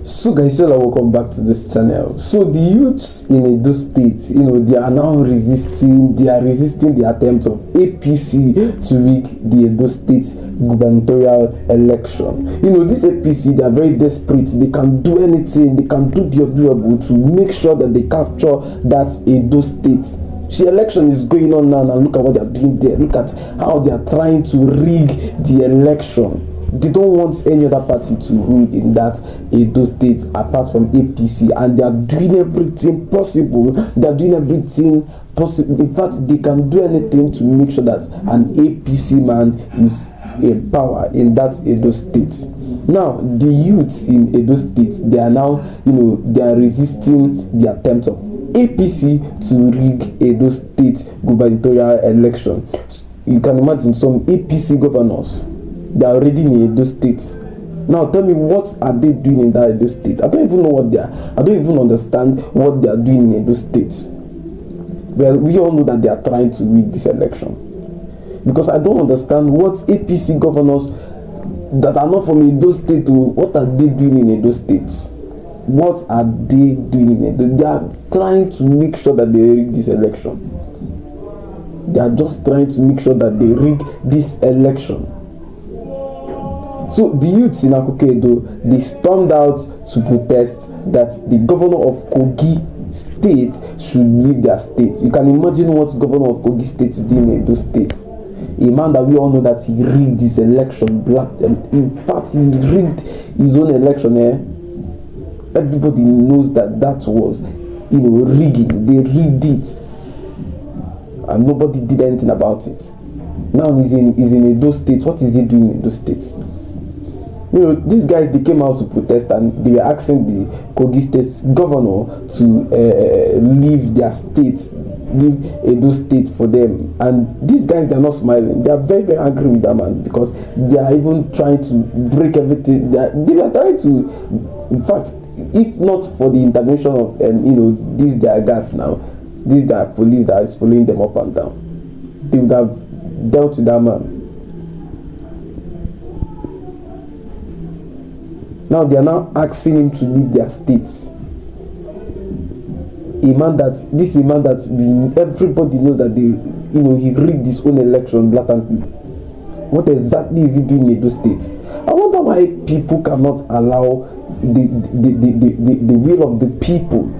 So guys, welcome back to this channel. So the youths in Edo State, they are now resisting the attempts of APC to rig the Edo State gubernatorial election. This APC, they are very desperate. They can do anything, they can do the doable to make sure that they capture that Edo State. The election is going on now, and look at what they are doing there. Look at how they are trying to rig the election. They don't want any other party to rule in that Edo State apart from APC, and they are doing everything possible. They are doing everything possible. In fact, they can do anything to make sure that an APC man is in power in that Edo State. Now, the youths in Edo State, they are now, they are resisting the attempts of APC to rig Edo State gubernatorial election. You can imagine some APC governors. They are already in Edo State. Now tell me, what are they doing in that Edo State? I don't even know what they are. I don't even understand what they are doing in Edo State. Well, we all know that they are trying to win this election. Because I don't understand what APC governors that are not from Edo State, what are they doing in Edo State? What are they doing in Edo? They are trying to make sure that they rig this election. They are just trying to make sure that they rig this election. So the youths in Akoko Edo, they stormed out to protest that the governor of Kogi State should leave their state. You can imagine what governor of Kogi State is doing in Edo State. A man that we all know that he rigged this election black, and in fact he rigged his own election. Everybody knows that was rigging. They rigged it, and nobody did anything about it. Now he's in Edo State. What is he doing in Edo State? These guys, they came out to protest, and they were asking the Kogi State governor to leave their state, leave Edo State for them. And these guys, they are not smiling. They are very, very angry with that man, because they are even trying to break everything. They are trying to, in fact, if not for the intervention of these their guards now, these their police that is following them up and down, they would have dealt with that man. Now they are now asking him to leave their states. A man that everybody knows that he rigged his own election blatantly. What exactly is he doing in Edo State? I wonder why people cannot allow the will of the people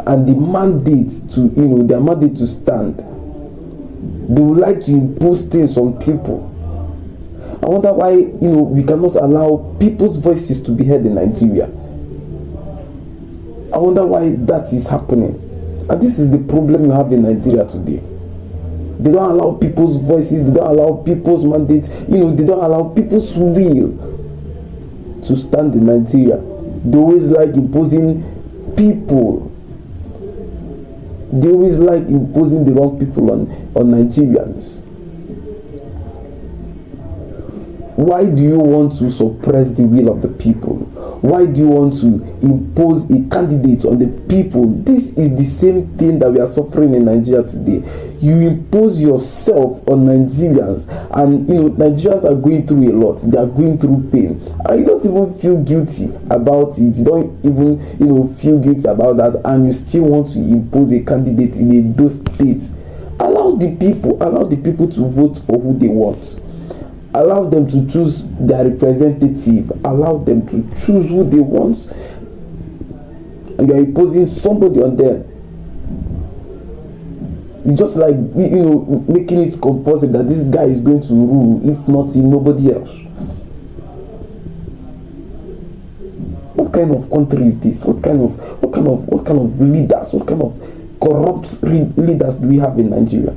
and the mandate to their mandate to stand. They would like to impose things on people. I wonder why we cannot allow people's voices to be heard in Nigeria. I wonder why that is happening. And this is the problem you have in Nigeria today. They don't allow people's voices, they don't allow people's mandate, they don't allow people's will to stand in Nigeria. They always like imposing people. They always like imposing the wrong people on Nigerians. Why do you want to suppress the will of the people? Why do you want to impose a candidate on the people? This is the same thing that we are suffering in Nigeria today. You impose yourself on Nigerians, and Nigerians are going through a lot. They are going through pain, and you don't even feel guilty about it. You don't even feel guilty about that, and you still want to impose a candidate in those states. Allow the people to vote for who they want. Allow them to choose their representative. Allow them to choose who they want. And you are imposing somebody on them. It's just like making it compulsory that this guy is going to rule. If not him, nobody else. What kind of country is this? What kind of leaders? What kind of corrupt leaders do we have in Nigeria?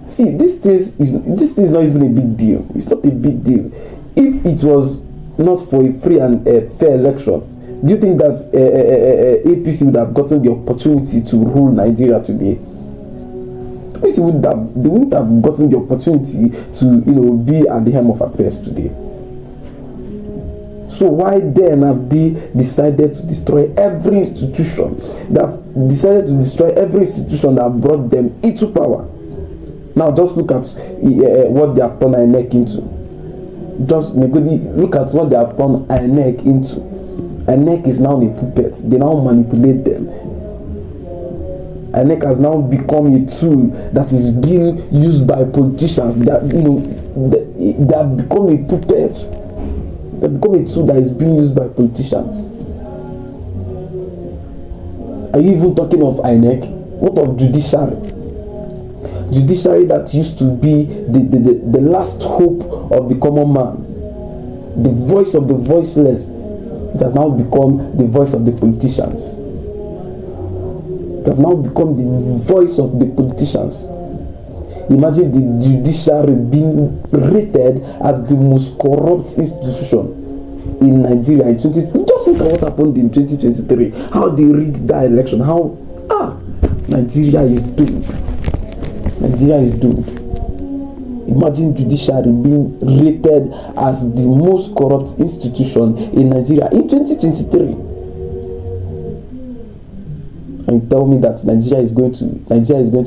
See, this thing is not even a big deal. It's not a big deal. If it was not for a free and fair election, do you think that APC would have gotten the opportunity to rule Nigeria today? APC wouldn't have gotten the opportunity to be at the helm of affairs today. So why then have they decided to destroy every institution? They have decided to destroy every institution that brought them into power. Now just look at what they have turned INEC into. Just look at what they have turned INEC into. INEC is now a puppet. They now manipulate them. INEC has now become a tool that is being used by politicians. They have become a puppet. They have become a tool that is being used by politicians. Are you even talking of INEC? What of judiciary? Judiciary that used to be the last hope of the common man, the voice of the voiceless. It has now become the voice of the politicians. It has now become the voice of the politicians. Imagine the judiciary being rated as the most corrupt institution in Nigeria in 2020. Just look at what happened in 2023. How they rigged that election. How Nigeria is doomed. Nigeria is doomed. Imagine judiciary being rated as the most corrupt institution in Nigeria in 2023. And tell me that Nigeria is going to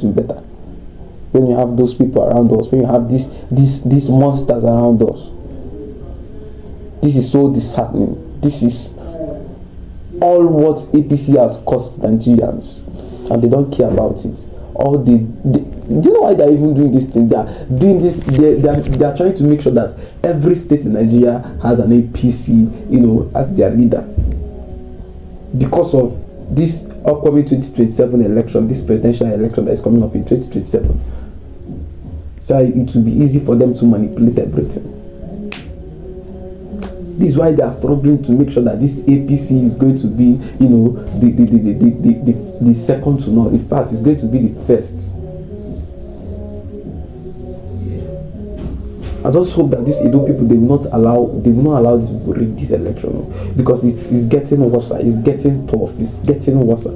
be better when you have those people around us, when you have these monsters around us. This is so disheartening. This is all what APC has cost Nigerians, and they don't care about it. Do you know why they're even doing this thing? They are doing this. They are trying to make sure that every state in Nigeria has an APC, as their leader. Because of this upcoming 2027 election, this presidential election that is coming up in 2027, so it will be easy for them to manipulate everything. This is why they are struggling to make sure that this APC is going to be, the second to none. In fact, it's going to be the first. I just hope that these Edo people they will not allow these people to rig this election, because it's getting worse. It's getting tough. It's getting worse.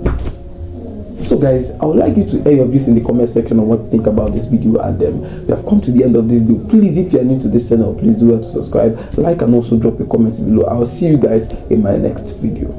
So guys, I would like you to air your views in the comment section on what you think about this video, and we have come to the end of this video. Please, if you are new to this channel, please do well to subscribe, like, and also drop your comments below. I will see you guys in my next video.